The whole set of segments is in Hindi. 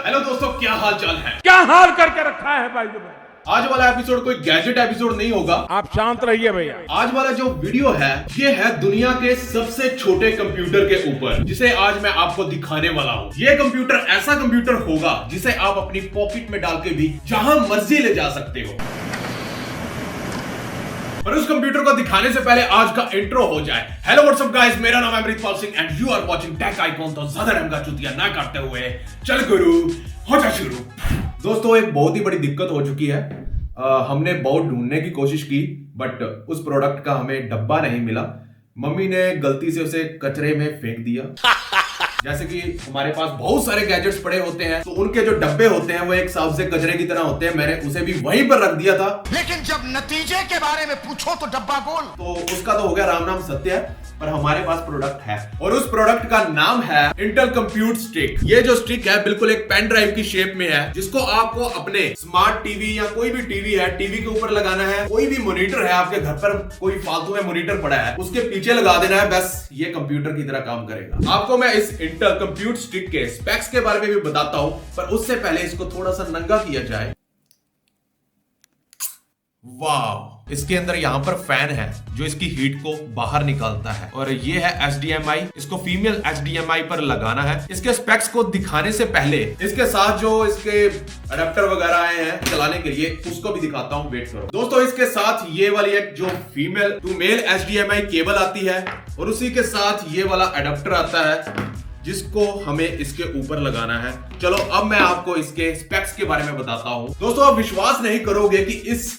हेलो दोस्तों, क्या हाल चाल है? क्या हाल करके रखा है भाई? आज वाला एपिसोड कोई गैजेट एपिसोड नहीं होगा। आप शांत रहिए भैया। आज वाला जो वीडियो है ये है दुनिया के सबसे छोटे कंप्यूटर के ऊपर, जिसे आज मैं आपको दिखाने वाला हूँ। ये कंप्यूटर ऐसा कंप्यूटर होगा जिसे आप अपनी पॉकेट में डाल के भी जहां मर्जी ले जा सकते हो। पर उस कंप्यूटर को दिखाने से पहले आज का इंट्रो हो जाए। हेलो व्हाट्सअप गाइस, मेरा नाम है Amritpal Singh and you are watching Tech Icon. तो ज्यादा टाइम का चुतिया ना करते हुए चल गुरु हो जा शुरू। दोस्तों, एक बहुत ही बड़ी दिक्कत हो चुकी है। हमने बहुत ढूंढने की कोशिश की बट उस प्रोडक्ट का हमें डब्बा नहीं मिला। मम्मी ने गलती से उसे कचरे में फेंक दिया। जैसे कि हमारे पास बहुत सारे गैजेट्स पड़े होते हैं तो उनके जो डब्बे होते हैं वो एक हिसाब से कचरे की तरह होते हैं। मैंने उसे भी वहीं पर रख दिया था, लेकिन जब नतीजे के बारे में पूछो तो डब्बा गोल। तो उसका तो हो गया राम नाम सत्य है। पर हमारे पास प्रोडक्ट है और उस प्रोडक्ट का नाम है इंटेल कंप्यूट स्टिक। ये जो स्टिक है बिल्कुल एक पेन ड्राइव की शेप में है, जिसको आपको अपने स्मार्ट टीवी या कोई भी टीवी है, टीवी के ऊपर लगाना है। कोई भी मॉनिटर है आपके घर पर, कोई फालतू में मॉनिटर पड़ा है, उसके पीछे लगा देना है, बस ये कंप्यूटर की तरह काम करेगा। आपको मैं इस इंटेल कंप्यूट स्टिक के स्पेक्स के बारे में भी बताता हूं, पर उससे पहले इसको थोड़ा सा नंगा किया जाए। वाह, इसके अंदर यहाँ पर फैन है जो इसकी हीट को बाहर निकालता है और ये है HDMI। इसको फीमेल HDMI पर लगाना है। इसके स्पेक्स को दिखाने से पहले इसके साथ जो इसके अडेप्टर वगैरह आए हैं चलाने के लिए, उसको भी दिखाता हूँ। वेट करो दोस्तों, इसके साथ ये वाली एक जो female to male HDMI cable आती है और उसी के साथ ये वाला अडेप्टर आता है जिसको हमें इसके ऊपर लगाना है। चलो अब मैं आपको इसके स्पेक्स के बारे में बताता हूँ। दोस्तों, आप विश्वास नहीं करोगे कि इस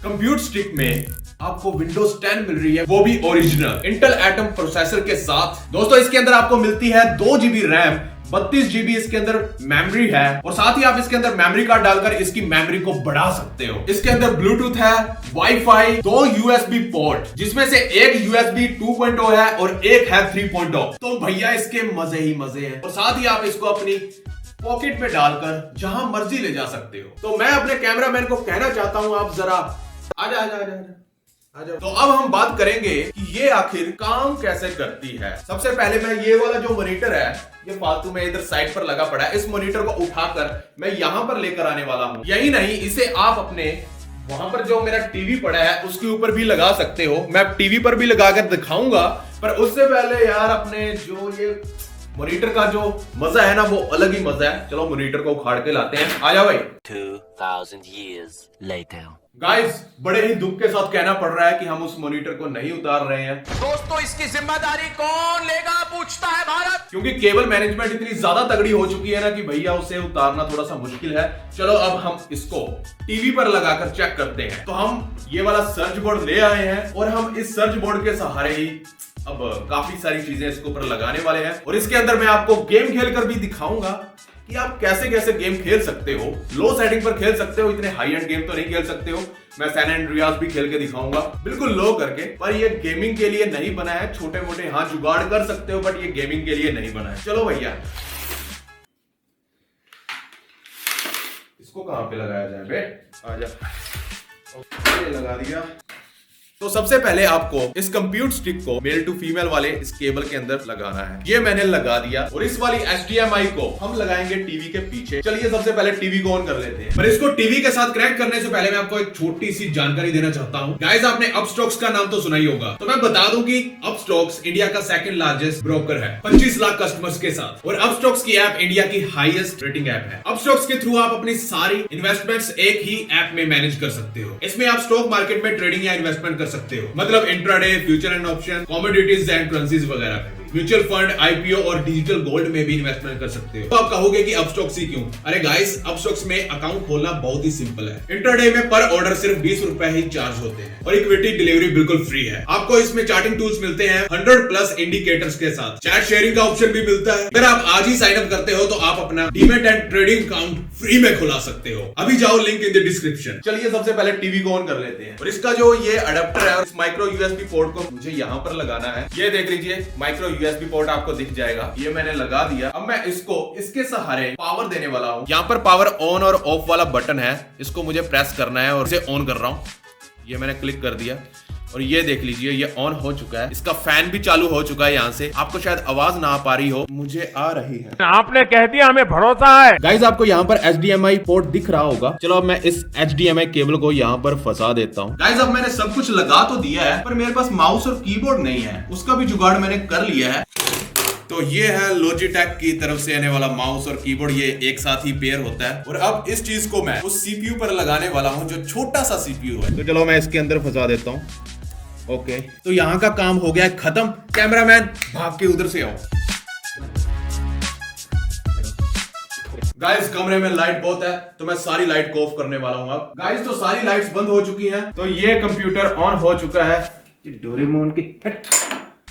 कंप्यूट स्टिक में आपको विंडोज 10 मिल रही है, वो भी ओरिजिनल इंटेल एटम प्रोसेसर के साथ। दोस्तों, इसके अंदर आपको मिलती है 2 GB रैम, 32 GB इसके अंदर मेमोरी है और साथ ही आप इसके अंदर मेमोरी कार्ड डालकर इसकी मेमोरी को बढ़ा सकते हो। इसके अंदर ब्लूटूथ है, वाईफाई, 2 USB पोर्ट, जिसमें से एक USB 2.0 है और एक है 3.0। तो भैया इसके मजे ही मजे हैं और साथ ही आप इसको अपनी पॉकेट में डालकर जहां मर्जी ले जा सकते हो। तो मैं अपने कैमरामैन को कहना चाहता हूं, आप जरा आजा आजा आजा आजा। तो अब हम बात करेंगे कि ये आखिर काम कैसे करती है। सबसे पहले मैं ये वाला जो मॉनिटर है, ये फालतू में इधर साइड पर लगा पड़ा है, इस मॉनिटर को उठाकर मैं यहां पर लेकर आने वाला हूं। यही नहीं, इसे आप अपने वहां पर जो मेरा टीवी पड़ा है उसके ऊपर भी लगा सकते हो। मैं टीवी पर भी लगाकर दिखाऊंगा, पर उससे पहले यार अपने जो ये मॉनिटर का जो मजा है ना, वो अलग ही मजा है। चलो मॉनिटर को उखाड़ के लाते हैं। आ जाओ भाई। 2000 years later. गाइस, बड़े ही दुख के साथ कहना पड़ रहा है कि हम उस मॉनिटर को नहीं उतार रहे हैं। दोस्तों, इसकी जिम्मेदारी कौन लेगा पूछता है भारत। क्योंकि केबल मैनेजमेंट इतनी ज्यादा तगड़ी हो चुकी है ना कि भैया उसे उतारना थोड़ा सा मुश्किल है। चलो अब हम इसको टीवी पर लगाकर चेक करते हैं। तो हम ये वाला सर्च बोर्ड ले आए हैं और हम इस सर्च बोर्ड के सहारे ही अब काफी सारी चीजें इसके ऊपर लगाने वाले हैं और इसके अंदर मैं आपको गेम खेलकर भी दिखाऊंगा कि आप कैसे कैसे गेम खेल सकते हो। लो सेटिंग पर खेल सकते हो, इतने हाई एंड गेम तो नहीं खेल सकते हो। मैं सैन एंड्रियास भी खेल के दिखाऊंगा बिल्कुल लो करके, पर ये गेमिंग के लिए नहीं बना है। छोटे मोटे हाँ जुगाड़ कर सकते हो, बट ये गेमिंग के लिए नहीं बना है। चलो भैया, इसको कहां पे लगाया जाए बे? आजा, ओके, लगा दिया। तो सबसे पहले आपको इस कंप्यूट स्टिक को मेल टू फीमेल वाले इस केबल के अंदर लगाना है। ये मैंने लगा दिया और इस वाली HDMI को हम लगाएंगे टीवी के पीछे। चलिए सबसे पहले टीवी को ऑन कर लेते हैं। पर इसको टीवी के साथ कनेक्ट करने से पहले मैं आपको एक छोटी सी जानकारी देना चाहता हूँ। गाइस, आपने अपस्टॉक्स का नाम तो सुना ही होगा, तो मैं बता दूं कि अपस्टॉक्स इंडिया का सेकंड लार्जेस्ट ब्रोकर है 25 लाख कस्टमर्स के साथ। और अपस्टॉक्स की ऐप इंडिया की हाईएस्ट रेटिंग ऐप है। अपस्टॉक्स के थ्रू आप अपनी सारी इन्वेस्टमेंट्स एक ही ऐप में मैनेज कर सकते हो। इसमें आप स्टॉक मार्केट में ट्रेडिंग या इन्वेस्टमेंट कर सकते हो, मतलब intraday, future and option, commodities and currencies वगैरह पे भी। म्यूचुअल फंड, IPO और डिजिटल गोल्ड में भी इन्वेस्टमेंट कर सकते हो। तो आप कहोगे कि अपस्टॉक्स ही क्यों? अरे गाइस, अपस्टॉक्स में अकाउंट खोलना बहुत ही सिंपल है। इंट्राडे में पर ऑर्डर सिर्फ 20 रुपए ही चार्ज होते हैं और इक्विटी डिलीवरी बिल्कुल फ्री है। आपको इसमें चार्टिंग टूल्स मिलते हैं 100+ इंडिकेटर्स के साथ। चैट शेयरिंग का ऑप्शन भी मिलता है। अगर आप आज ही साइन अप करते हो तो आप अपना demat and trading account free में खुला सकते हो। अभी जाओ, लिंक इन द डिस्क्रिप्शन। चलिए सबसे पहले टीवी को ऑन कर लेते हैं और इसका जो ये अडेप्टर है और इस माइक्रो USB पोर्ट को मुझे यहाँ पर लगाना है। ये देख लीजिए, माइक्रो USB पोर्ट आपको दिख जाएगा। ये मैंने लगा दिया। अब मैं इसको इसके सहारे पावर देने वाला हूँ। यहाँ पर पावर ऑन और ऑफ वाला बटन है, इसको मुझे प्रेस करना है और इसे ऑन कर रहा हूँ। ये मैंने क्लिक कर दिया और ये देख लीजिए ये ऑन हो चुका है, इसका फैन भी चालू हो चुका है। यहाँ से आपको शायद आवाज ना आ पा रही हो, मुझे आ रही है। आपने कह दिया, हमें भरोसा है। गाइज आपको यहाँ पर HDMI पोर्ट दिख रहा होगा। चलो अब मैं इस HDMI केबल को यहाँ पर फंसा देता हूँ। गाइज अब मैंने सब कुछ लगा तो दिया है, पर मेरे पास माउस और कीबोर्ड नहीं है, उसका भी जुगाड़ मैंने कर लिया है। तो ये है Logitech की तरफ से आने वाला माउस और कीबोर्ड, ये एक साथ ही पेयर होता है। और अब इस चीज को मैं उस CPU पर लगाने वाला हूँ जो छोटा सा CPU है। तो चलो मैं इसके अंदर फंसा देता हूँ। ओके, तो यहाँ का काम हो गया है खत्म। कैमरामैन भाग के उधर से आओ। गाइस कमरे में लाइट बहुत है, तो मैं सारी लाइट को ऑफ करने वाला हूँ अब। गाइस तो सारी लाइट्स बंद हो चुकी हैं, तो ये कंप्यूटर ऑन हो चुका है। डोरेमोन की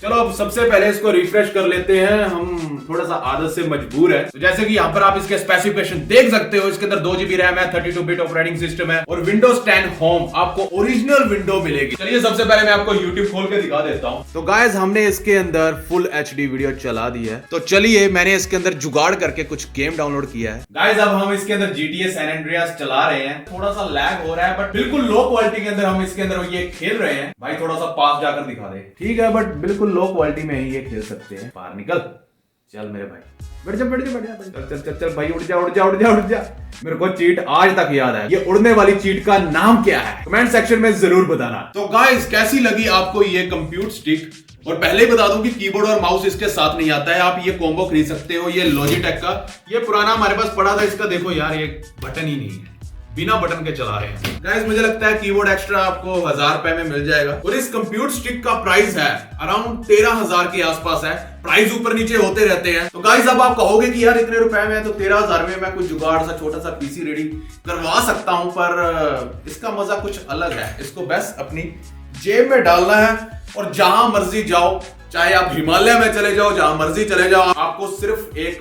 चलो अब सबसे पहले इसको रिफ्रेश कर लेते हैं। हम थोड़ा सा आदत से मजबूर है। तो जैसे कि यहाँ पर आप इसके स्पेसिफिकेशन देख सकते हो, इसके अंदर 2 GB रैम है, 32 बिट ऑपरेटिंग सिस्टम है और विंडोज 10 होम आपको ओरिजिनल विंडो मिलेगी। चलिए सबसे पहले मैं आपको YouTube खोल के दिखा देता हूँ। तो गाइस हमने इसके अंदर फुल HD वीडियो चला दी है। तो चलिए मैंने इसके अंदर जुगाड़ करके कुछ गेम डाउनलोड किया है। गाइस अब हम इसके अंदर GTA सैन एंड्रियास चला रहे हैं। थोड़ा सा लैग हो रहा है, बट बिल्कुल लो क्वालिटी के अंदर हम इसके अंदर ये खेल रहे हैं। भाई थोड़ा सा पास जाकर दिखा दे। ठीक है, बट बिल्कुल लो क्वालिटी में ही ये खेल सकते हैं। बाहर निकल, चल मेरे भाई, बैठ जा चल चल चल भाई, उड़ जा। मेरे को चीट आज तक याद है। ये उड़ने वाली चीट का नाम क्या है, कमेंट सेक्शन में जरूर बताना। तो गाइस कैसी लगी आपको ये कंप्यूटर स्टिक? और पहले ही बता दूं कि कीबोर्ड और माउस इसके साथ नहीं आता है, आप ये कॉम्बो खरीद सकते हो। ये Logitech का, ये पुराना हमारे पास पड़ा था, इसका देखो यार ये बटन ही नहीं है, बिना बटन के चला रहे हैं। गाइस मुझे लगता है कीबोर्ड एक्स्ट्रा आपको 1000 रुपए में मिल जाएगा। और इस कंप्यूटर स्टिक का प्राइस है अराउंड 13,000 के आसपास है। प्राइस ऊपर नीचे होते रहते हैं। तो गाइस अब आप कहोगे कि यार इतने रुपए में है, तो 13,000 में मैं कुछ जुगाड़ सा छोटा सा PC रेडी करवा सकता हूं, पर इसका मजा कुछ अलग है। इसको बस अपनी जेब में डालना है और जहां मर्जी जाओ, चाहे आप हिमालय में चले जाओ, जहां मर्जी चले जाओ, आपको सिर्फ एक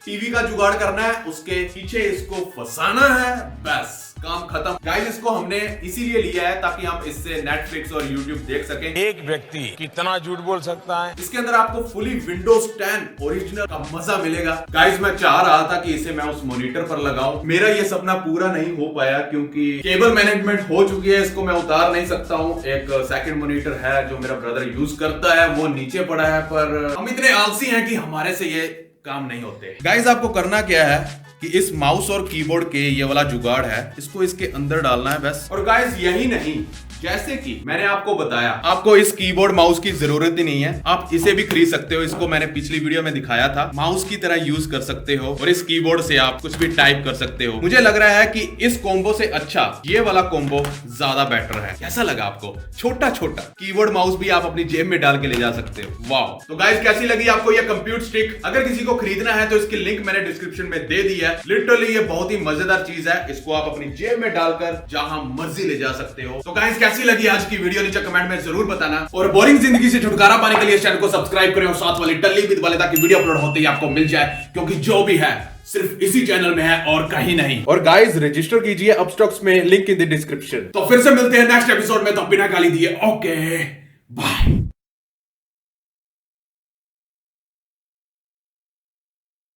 टीवी का जुगाड़ करना है, उसके पीछे इसको फंसाना है, बस काम खत्म। गाइस इसको हमने इसीलिए लिया है ताकि हम इससे नेटफ्लिक्स और यूट्यूब देख सकें। एक व्यक्ति कितना झूठ बोल सकता है। इसके अंदर आपको फुली विंडोज 10 ओरिजिनल का मजा मिलेगा। गाइस मैं चाह रहा था कि इसे मैं उस मॉनिटर पर लगाऊं। मेरा ये सपना पूरा नहीं हो पाया क्योंकि केबल मैनेजमेंट हो चुकी है, इसको मैं उतार नहीं सकता हूं। एक सेकंड मॉनिटर है जो मेरा ब्रदर यूज करता है, वो नीचे पड़ा है, पर हम इतने आलसी हैं कि हमारे से ये काम नहीं होते। गाइस आपको करना क्या है कि इस माउस और कीबोर्ड के ये वाला जुगाड़ है, इसको इसके अंदर डालना है बस। और गाइस यही नहीं, जैसे कि मैंने आपको बताया, आपको इस कीबोर्ड माउस की जरूरत ही नहीं है, आप इसे भी खरीद सकते हो। इसको मैंने पिछली वीडियो में दिखाया था, माउस की तरह यूज कर सकते हो और इस कीबोर्ड से आप कुछ भी टाइप कर सकते हो। मुझे लग रहा है कि इस कॉम्बो से अच्छा ये वाला कॉम्बो ज्यादा बेटर है। कैसा लगा आपको? छोटा छोटा कीबोर्ड माउस भी आप अपनी जेब में डाल के ले जा सकते हो। वाह! तो गाइस कैसी लगी आपको ये कंप्यूटर स्टिक? अगर किसी को खरीदना है तो इसकी लिंक मैंने डिस्क्रिप्शन में दे दी है। लिटरली ये बहुत ही मजेदार चीज है, इसको आप अपनी जेब में डालकर जहां मर्जी ले जा सकते हो। तो गाइस कैसी लगी आज की वीडियो नीचे कमेंट में जरूर बताना। और बोरिंग जिंदगी से छुटकारा पाने के लिए इस चैनल को सब्सक्राइब करें और साथ वाली टल्ली भी दबा लें ताकि वीडियो अपलोड होते ही आपको मिल जाए, क्योंकि जो भी है सिर्फ इसी चैनल में है और कहीं नहीं। और गाइस रजिस्टर कीजिए अपस्टॉक्स में, लिंक इन द डिस्क्रिप्शन। तो फिर से मिलते हैं नेक्स्ट एपिसोड में, तो बिना गाली दिए ओके बाय।